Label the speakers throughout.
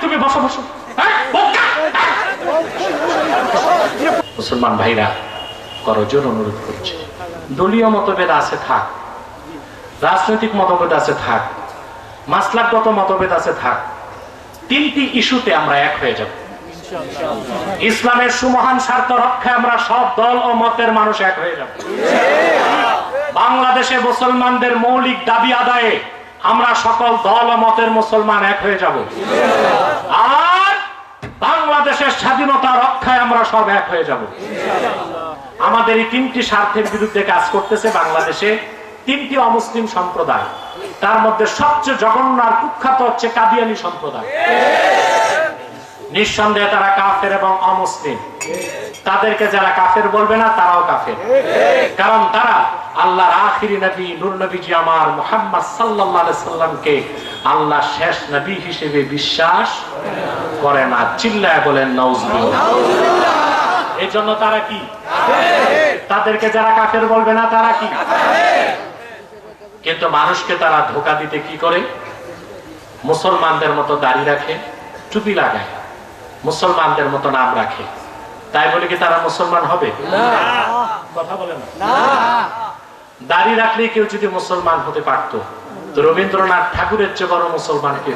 Speaker 1: তুমি বসো বসো। মুসলমান ভাইরা করজোর অনুরোধ করছে, দলীয় মতভেদ আছে থাক, রাজনৈতিক মতভেদ আছে থাক, মাসলাকগত মতভেদ আছে থাক, তিনটি ইস্যুতে আমরা এক হয়ে যাব। ইসলামের সুমহান স্বার্থ রক্ষায় আমরা সব দল ও মতের মানুষ এক হয়ে যাব। বাংলাদেশে মুসলমানদের মৌলিক দাবি আদায়ে আমরা সকল দল ও মতের মুসলমান এক হয়ে যাব। আর বাংলাদেশের স্বাধীনতা রক্ষায় আমরা সব এক হয়ে যাব। আমাদের এই তিনটি স্বার্থের বিরুদ্ধে কাজ করতেছে বাংলাদেশে তিনটি অমুসলিম সম্প্রদায়। তার মধ্যে সবচেয়ে জঘন্য আর কুখ্যাত হচ্ছে কাদিয়ানী সম্প্রদায়। নিঃসন্দেহে তারা কাফের এবং অমুসলিম। তাদেরকে যারা কাফের বলবে না তারাও কাফের, কারণ তারা আল্লাহর আখিরি নবী নূর নবীজি আমার মুহাম্মদ সাল্লাল্লাহু আলাইহি সাল্লামকে আল্লাহ শেষ নবী হিসেবে বিশ্বাস করে না। চিল্লায় বলেন নাউজুবিল্লাহ। এই জন্য তারা কি কাফের। তাদেরকে যারা কাফের বলবে না তারা কি কাফের। কিন্তু মানুষকে তারা ধোঁকা দিতে কি করে? মুসলমানদের মতো দাড়ি রাখে, টুপি লাগায়, মুসলমানদের মতো নাম রাখে। তাই বলে কি তারা মুসলমান হবে? কথা বলেন না। দাড়ি রাখলে কেউ যদি মুসলমান হতে পারত, তো রবীন্দ্রনাথ ঠাকুরের চেয়ে বড় মুসলমান কে?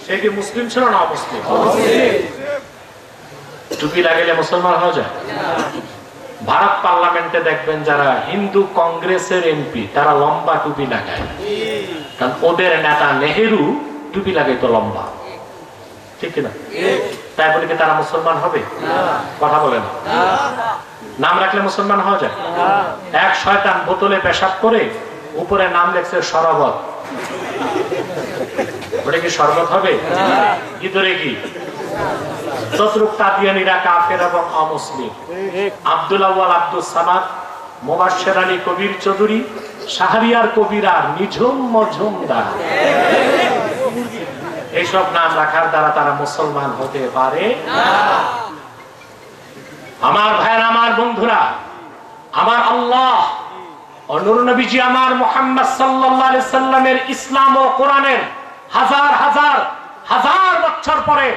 Speaker 1: সে কি মুসলিম ছিল না অমুসলিম? টুপি লাগালে মুসলমান হওয়া যায়? ভারত পার্লামেন্টে দেখবেন যারা হিন্দু কংগ্রেসের এমপি তারা লম্বা টুপি লাগায়, কারণ ওদের নেতা নেহেরু টুপি লাগাইতো লম্বা, ঠিক কিনা? তাই বলে কি তারা মুসলমান হবে? কথা বলেন। নাম রাখলে মুসলমান হওয়া যায়? এক শয়তান বোতলে পেশাব করে উপরে নাম লেখছে শরবত, ওটা কি শরবত হবে? ভিতরে কি? তদ্রুপ কাদিয়ানীরা কাফের এবং অমুসলিম। আব্দুল আউয়াল আব্দুল সামাদ, মুবাশশির আলী কবির চৌধুরী, শাহরিয়ার কবিরা, নিঝুম মজুমদার, এইসব নাম রাখার দ্বারা তারা মুসলমান হতে পারে না। আমার ভাইরা, আমার বন্ধুরা, আমার আল্লাহ ও নূর নবীজি আমার মুহাম্মদ সাল্লাল্লাহু আলাইহি সাল্লামের ইসলাম ও কোরআনের হাজার হাজার হাজার বছর পরে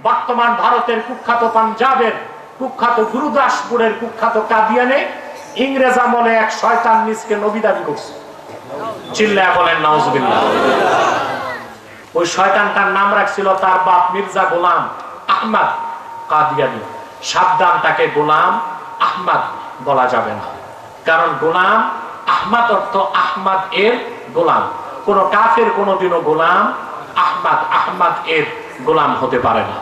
Speaker 1: বর্তমান ভারতের কুখ্যাত পাঞ্জাবের কুখ্যাত গুরুদাসপুরের কুখ্যাত কাদিয়ানে ইংরেজ আমলে এক শয়তান নিজকে নবী দাবি করছে। চিল্লায়া বলেন নাউজুবিল্লাহ। ওই শয়তানটার নাম রাখছিল তার বাপ মির্জা গোলাম আহমদ কাদিয়ানী। সাবধান, তাকে গোলাম আহমদ বলা যাবে না, কারণ গোলাম আহমদ অর্থ আহমদ এর গোলাম। কোন কাফের কোনদিনও গোলাম আহমদ এর গোলাম হতে পারে না।